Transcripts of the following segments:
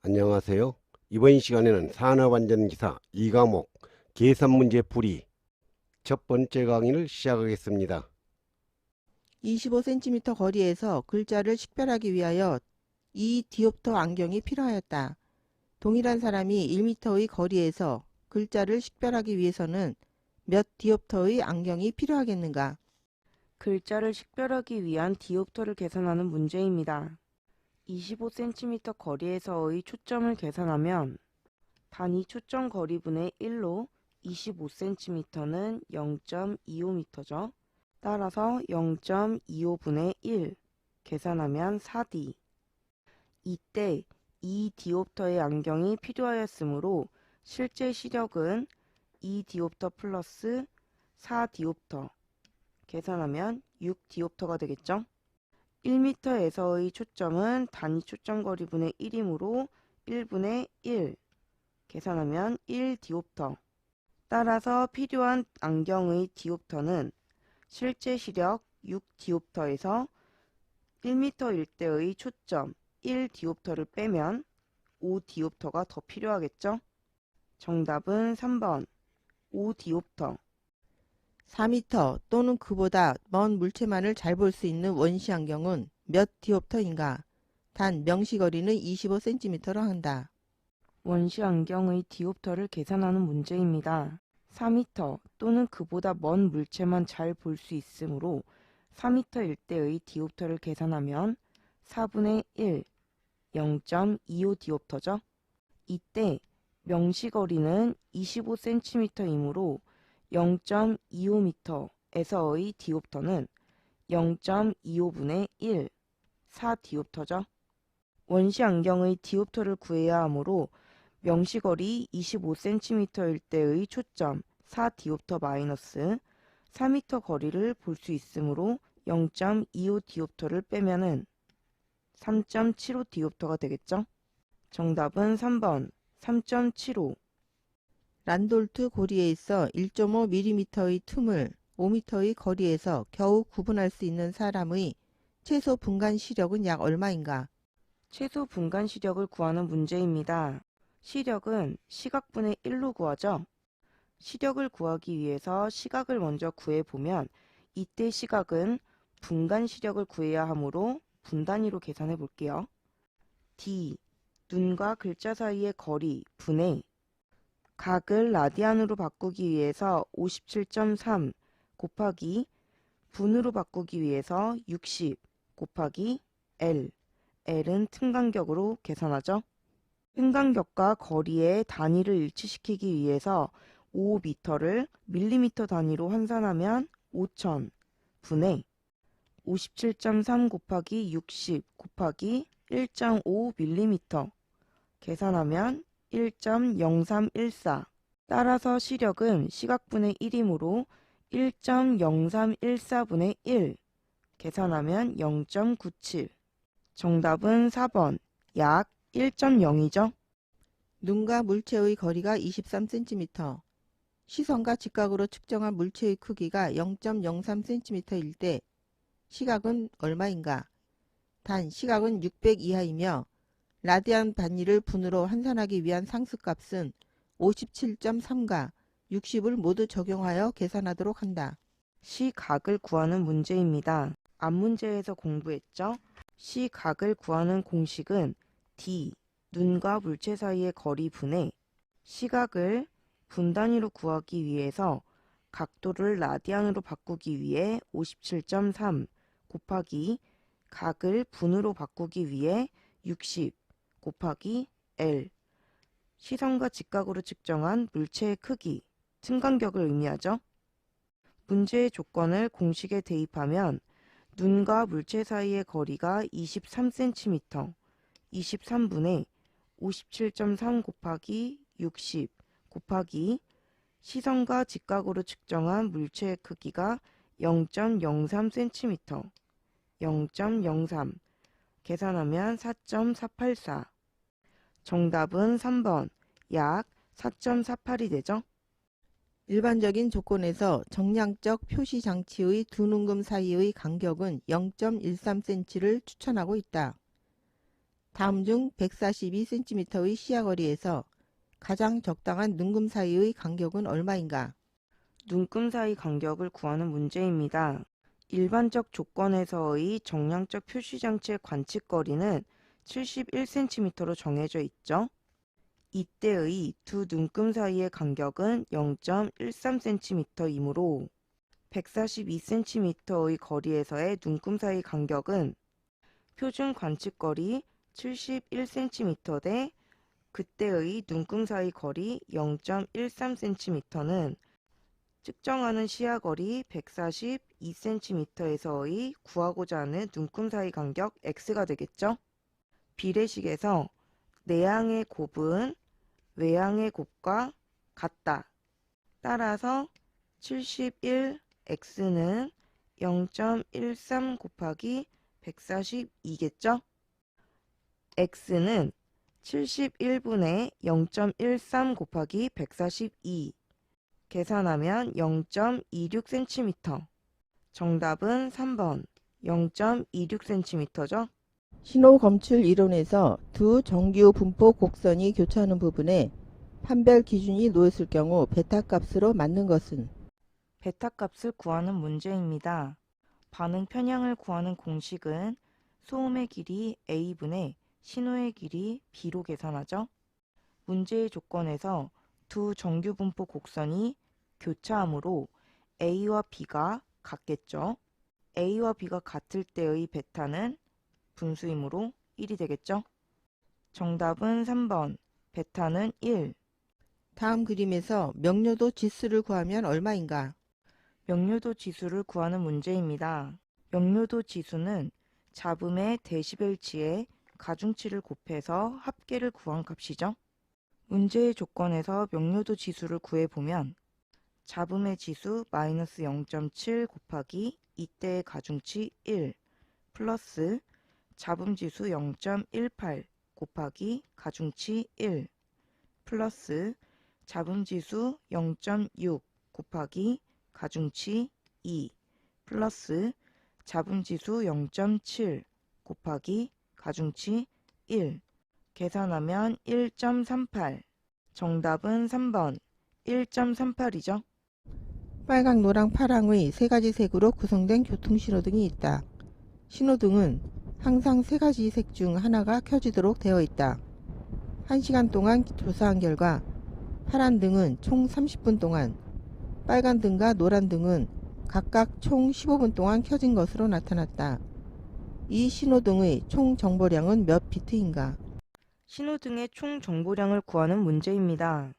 안녕하세요. 이번 시간에는 산업안전기사 2과목 계산문제 풀이 첫 번째 강의를 시작하겠습니다. 25cm 거리에서 글자를 식별하기 위하여 2디옵터 안경이 필요하였다. 동일한 사람이 1m의 거리에서 글자를 식별하기 위해서는 몇 디옵터의 안경이 필요하겠는가? 글자를 식별하기 위한 디옵터를 계산하는 문제입니다. 25cm 거리에서의 초점을 계산하면 단위 초점 거리분의 1로 25cm는 0.25m죠. 따라서 0.25분의 1 계산하면 4D. 이때 2디옵터의 안경이 필요하였으므로 실제 시력은 2디옵터 플러스 4디옵터 계산하면 6디옵터가 되겠죠. 1m에서의 초점은 단위 초점 거리분의 1이므로 1분의 1 계산하면 1디옵터. 따라서 필요한 안경의 디옵터는 실제 시력 6디옵터에서 1m일 때의 초점 1디옵터를 빼면 5디옵터가 더 필요하겠죠. 정답은 3번 5디옵터. 4m 또는 그보다 먼 물체만을 잘 볼 수 있는 원시 안경은 몇 디옵터인가? 단 명시거리는 25cm로 한다. 원시 안경의 디옵터를 계산하는 문제입니다. 4m 또는 그보다 먼 물체만 잘 볼 수 있으므로 4m일 때의 디옵터를 계산하면 4분의 1, 0.25디옵터죠. 이때 명시거리는 25cm이므로 0.25m에서의 디옵터는 0.25분의 1, 4디옵터죠. 원시 안경의 디옵터를 구해야 하므로 명시거리 25cm일 때의 초점 4디옵터 마이너스 4m 거리를 볼 수 있으므로 0.25디옵터를 빼면은 3.75디옵터가 되겠죠. 정답은 3번 3.75. 란돌트 고리에 있어 1.5mm의 틈을 5m의 거리에서 겨우 구분할 수 있는 사람의 최소 분간 시력은 약 얼마인가? 최소 분간 시력을 구하는 문제입니다. 시력은 시각분의 1로 구하죠. 시력을 구하기 위해서 시각을 먼저 구해보면 이때 시각은 분간 시력을 구해야 하므로 분단위로 계산해 볼게요. D. 눈과 글자 사이의 거리 분의 각을 라디안으로 바꾸기 위해서 57.3 곱하기 분으로 바꾸기 위해서 60 곱하기 L. L은 틈 간격으로 계산하죠. 틈 간격과 거리의 단위를 일치시키기 위해서 5m를 밀리미터 단위로 환산하면 5000 분의 57.3 곱하기 60 곱하기 1.5mm 계산하면 1.0314. 따라서 시력은 시각분의 1이므로 1.0314분의 1 계산하면 0.97. 정답은 4번 약 1.0이죠. 눈과 물체의 거리가 23cm, 시선과 직각으로 측정한 물체의 크기가 0.03cm일 때 시각은 얼마인가? 단 시각은 600 이하이며 라디안 단위를 분으로 환산하기 위한 상수값은 57.3과 60을 모두 적용하여 계산하도록 한다. 시각을 구하는 문제입니다. 앞 문제에서 공부했죠? 시각을 구하는 공식은 D, 눈과 물체 사이의 거리 분의 시각을 분단위로 구하기 위해서 각도를 라디안으로 바꾸기 위해 57.3 곱하기 각을 분으로 바꾸기 위해 60 곱하기 L. 시선과 직각으로 측정한 물체의 크기, 틈 간격을 의미하죠. 문제의 조건을 공식에 대입하면 눈과 물체 사이의 거리가 23cm, 23분의 57.3 곱하기 60 곱하기 시선과 직각으로 측정한 물체의 크기가 0.03cm, 0.03 계산하면 4.484. 정답은 3번 약 4.48이 되죠. 일반적인 조건에서 정량적 표시 장치의 두 눈금 사이의 간격은 0.13cm를 추천하고 있다. 다음 중 142cm의 시야거리에서 가장 적당한 눈금 사이의 간격은 얼마인가? 눈금 사이 간격을 구하는 문제입니다. 일반적 조건에서의 정량적 표시장치의 관측거리는 71cm로 정해져 있죠. 이때의 두 눈금 사이의 간격은 0.13cm이므로 142cm의 거리에서의 눈금 사이 간격은 표준 관측거리 71cm 대 그때의 눈금 사이 거리 0.13cm는 측정하는 시야거리 142cm에서의 구하고자 하는 눈금 사이 간격 x가 되겠죠. 비례식에서 내항의 곱은 외항의 곱과 같다. 따라서 71x는 0.13 곱하기 142겠죠? x는 71분의 0.13 곱하기 142 계산하면 0.26cm. 정답은 3번 0.26cm죠. 신호 검출 이론에서 두 정규 분포 곡선이 교차하는 부분에 판별 기준이 놓였을 경우 베타 값으로 맞는 것은? 베타 값을 구하는 문제입니다. 반응 편향을 구하는 공식은 소음의 길이 A분의 신호의 길이 B로 계산하죠. 문제의 조건에서 두 정규 분포 곡선이 교차하므로 A와 B가 같겠죠. A와 B가 같을 때의 베타는 분수이므로 1이 되겠죠. 정답은 3번 베타는 1. 다음 그림에서 명료도 지수를 구하면 얼마인가? 명료도 지수를 구하는 문제입니다. 명료도 지수는 잡음의 데시벨치에 가중치를 곱해서 합계를 구한 값이죠. 문제의 조건에서 명료도 지수를 구해보면 잡음의 지수 마이너스 0.7 곱하기 이때의 가중치 1 플러스 잡음지수 0.18 곱하기 가중치 1 플러스 잡음지수 0.6 곱하기 가중치 2 플러스 잡음지수 0.7 곱하기 가중치 1 계산하면 1.38 정답은 3번 1.38이죠. 빨강, 노랑, 파랑의 세 가지 색으로 구성된 교통신호등이 있다. 신호등은 항상 세 가지 색 중 하나가 켜지도록 되어 있다. 1시간 동안 조사한 결과 파란 등은 총 30분 동안, 빨간 등과 노란 등은 각각 총 15분 동안 켜진 것으로 나타났다. 이 신호등의 총 정보량은 몇 비트인가? 신호등의 총 정보량을 구하는 문제입니다.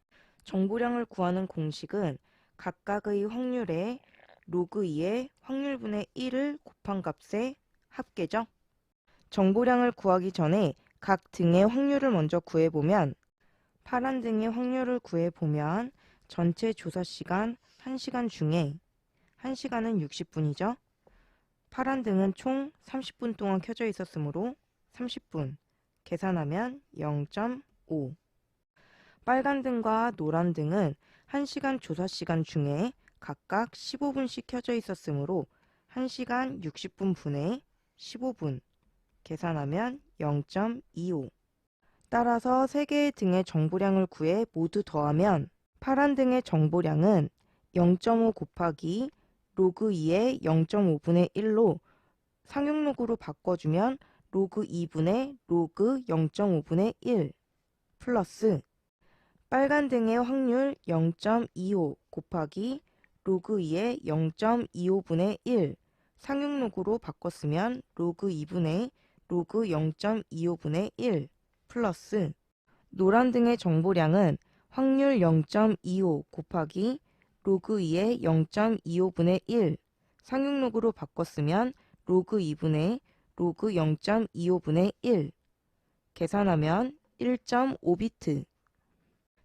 정보량을 구하는 공식은 각각의 확률에 로그 2의 확률분의 1을 곱한 값의 합계죠. 정보량을 구하기 전에 각 등의 확률을 먼저 구해보면 파란 등의 확률을 구해보면 전체 조사 시간 1시간 중에 1시간은 60분이죠. 파란 등은 총 30분 동안 켜져 있었으므로 30분 계산하면 0.5 빨간 등과 노란 등은 1시간 조사 시간 중에 각각 15분씩 켜져 있었으므로 1시간 60분 분의 15분 계산하면 0.25 따라서 3개의 등의 정보량을 구해 모두 더하면 파란 등의 정보량은 0.5 곱하기 로그 2의 0.5분의 1로 상용로그로 바꿔주면 로그 2분의 로그 0.5분의 1 플러스 빨간 등의 확률 0.25 곱하기 로그 2의 0.25분의 1 상용로그로 바꿨으면 로그 2분의 로그 0.25분의 1 플러스 노란 등의 정보량은 확률 0.25 곱하기 로그 2의 0.25분의 1 상용로그로 바꿨으면 로그 2분의 로그 0.25분의 1 계산하면 1.5비트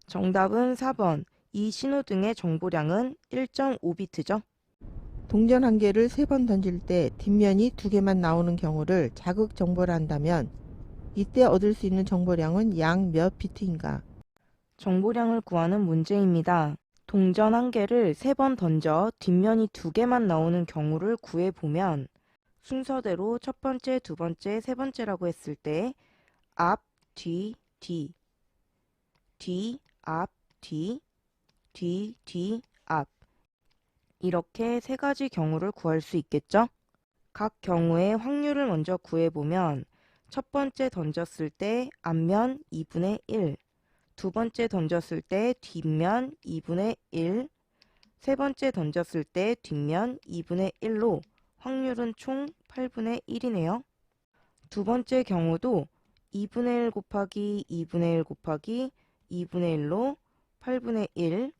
정답은 4번 이 신호등의 정보량은 1.5비트죠. 동전 한 개를 3번 던질 때 뒷면이 2개만 나오는 경우를 자극 정보라 한다면 이때 얻을 수 있는 정보량은 양 몇 비트인가? 정보량을 구하는 문제입니다. 동전 한 개를 3번 던져 뒷면이 2개만 나오는 경우를 구해보면 순서대로 첫 번째, 두 번째, 세 번째라고 했을 때 앞, 뒤, 뒤, 뒤, 앞, 뒤, 뒤, 뒤, 앞. 이렇게 세 가지 경우를 구할 수 있겠죠? 각 경우의 확률을 먼저 구해보면 첫 번째 던졌을 때 앞면 2분의 1, 두 번째 던졌을 때 뒷면 2분의 1, 세 번째 던졌을 때 뒷면 2분의 1로 확률은 총 8분의 1이네요. 두 번째 경우도 2분의 1 곱하기 2분의 1 곱하기 2분의 1로 8분의 1,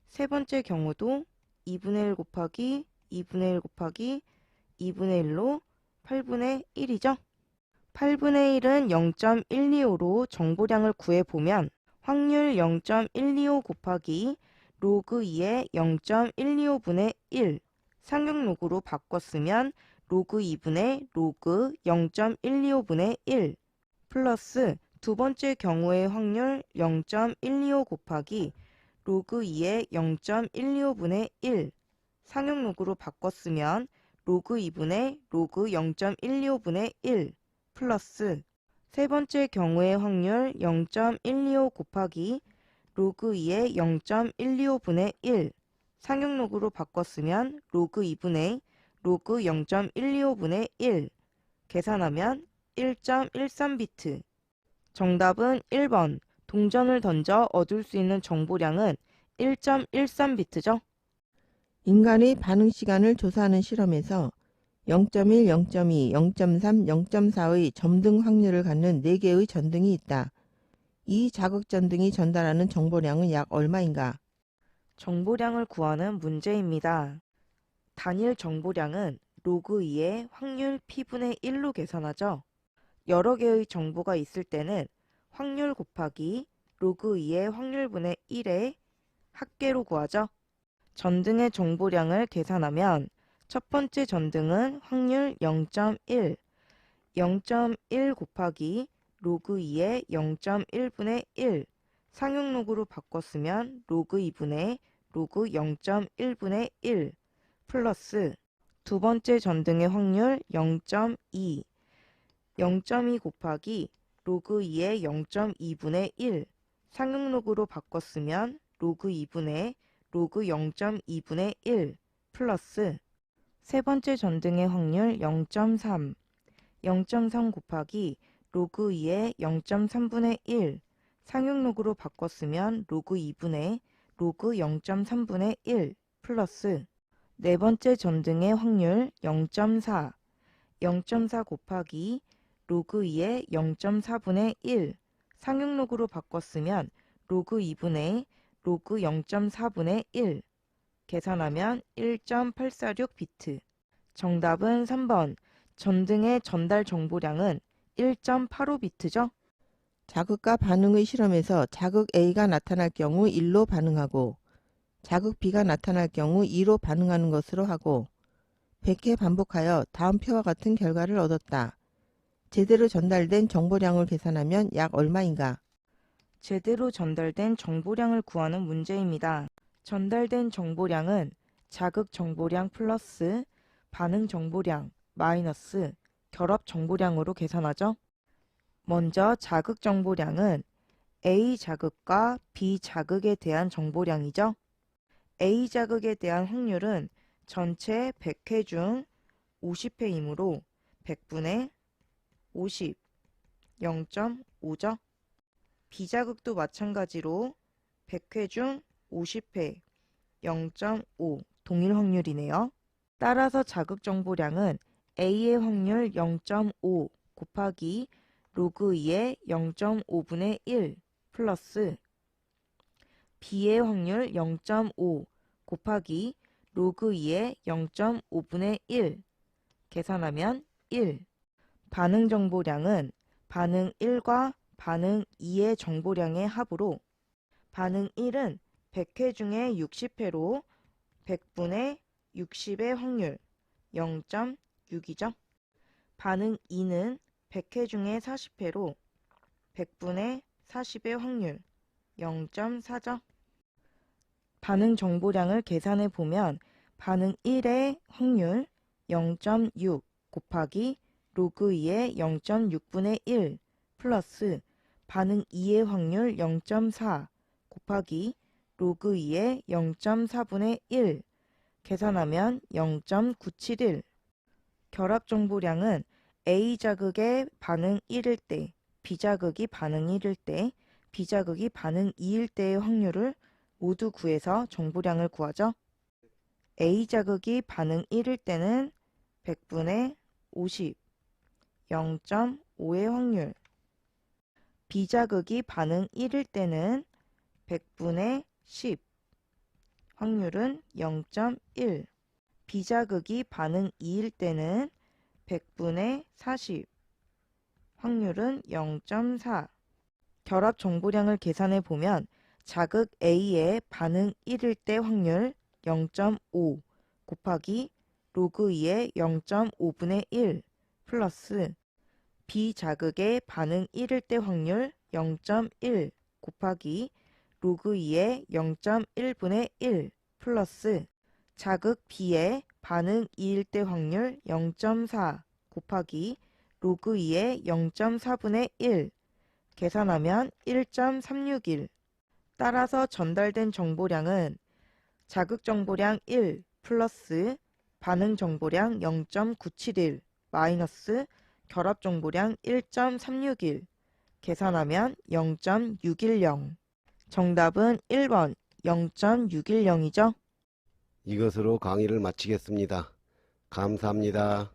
세 번째 경우도 2분의 1 곱하기 2분의 1 곱하기 2분의 1로 8분의 1이죠. 8분의 1은 0.125로 정보량을 구해보면 확률 0.125 곱하기 로그 2의 0.125분의 1 상용로그로 바꿨으면 로그 2분의 로그 0.125분의 1 플러스 두 번째 경우의 확률 0.125 곱하기 로그 2의 0.125분의 1 상용로그로 바꿨으면 로그 2분의 로그 0.125분의 1 플러스 세 번째 경우의 확률 0.125 곱하기 로그 2의 0.125분의 1 상용로그로 바꿨으면 로그 2분의 로그 0.125분의 1 계산하면 1.13비트. 정답은 1번. 동전을 던져 얻을 수 있는 정보량은 1.13비트죠. 인간의 반응 시간을 조사하는 실험에서 0.1, 0.2, 0.3, 0.4의 점등 확률을 갖는 4개의 전등이 있다. 이 자극 전등이 전달하는 정보량은 약 얼마인가? 정보량을 구하는 문제입니다. 단일 정보량은 로그 2의 확률 p분의 1로 계산하죠. 여러 개의 정보가 있을 때는 확률 곱하기 로그 2의 확률분의 1의 합계로 구하죠. 전등의 정보량을 계산하면 첫 번째 전등은 확률 0.1, 0.1 곱하기 로그 2의 0.1분의 1 상용로그로 바꿨으면 로그 2분의 로그 0.1분의 1 플러스 두 번째 전등의 확률 0.2, 0.2 곱하기 로그 2의 0.2분의 1 상용로그로 바꿨으면 로그 2분의 로그 0.2분의 1 플러스 세 번째 전등의 확률 0.3, 0.3 곱하기 로그 2의 0.3분의 1 상용로그로 바꿨으면 로그 2분의 로그 0.3분의 1 플러스 네 번째 전등의 확률 0.4, 0.4 곱하기 로그 2의 0.4분의 1 상용로그로 바꿨으면 로그 2분의 로그 0.4분의 1 계산하면 1.846비트. 정답은 3번. 전등의 전달 정보량은 1.85비트죠. 자극과 반응의 실험에서 자극 A가 나타날 경우 1로 반응하고 자극 B가 나타날 경우 2로 반응하는 것으로 하고 100회 반복하여 다음 표와 같은 결과를 얻었다. 제대로 전달된 정보량을 계산하면 약 얼마인가? 제대로 전달된 정보량을 구하는 문제입니다. 전달된 정보량은 자극 정보량 플러스 반응 정보량 마이너스 결합 정보량으로 계산하죠. 먼저 자극 정보량은 A 자극과 B 자극에 대한 정보량이죠. A 자극에 대한 확률은 전체 100회 중 50회이므로 100분의 50, 0.5죠. B 자극도 마찬가지로 100회 중 50회, 0.5 동일 확률이네요. 따라서 자극 정보량은 A의 확률 0.5 곱하기 로그 2의 0.5분의 1 플러스 B의 확률 0.5 곱하기 로그 2의 0.5분의 1 계산하면 1. 반응 정보량은 반응 1과 반응 2의 정보량의 합으로 반응 1은 100회 중에 60회로 100분의 60의 확률 0.6이죠. 반응 2는 100회 중에 40회로 100분의 40의 확률 0.4죠. 반응 정보량을 계산해 보면 반응 1의 확률 0.6 곱하기 로그 2의 0.6분의 1 플러스 반응 2의 확률 0.4 곱하기 로그 2의 0.4분의 1 계산하면 0.971. 결합 정보량은 A 자극의 반응 1일 때, B 자극이 반응 1일 때, B 자극이 반응 2일 때의 확률을 모두 구해서 정보량을 구하죠. A 자극이 반응 1일 때는 100분의 50, 0.5의 확률. B 자극이 반응 1일 때는 100분의 10, 확률은 0.1. B 자극이 반응 2일 때는 100분의 40, 확률은 0.4. 결합 정보량을 계산해 보면 자극 A의 반응 1일 때 확률 0.5 곱하기 로그 2의 0.5분의 1 플러스 B 자극의 반응 1일 때 확률 0.1 곱하기 로그 2의 0.1분의 1 플러스 자극 B의 반응 2일 때 확률 0.4 곱하기 로그 2의 0.4분의 1 계산하면 1.361. 따라서 전달된 정보량은 자극 정보량 1 플러스 반응 정보량 0.971 마이너스 결합 정보량 1.361 계산하면 0.610. 정답은 1번 0.610이죠. 이것으로 강의를 마치겠습니다. 감사합니다.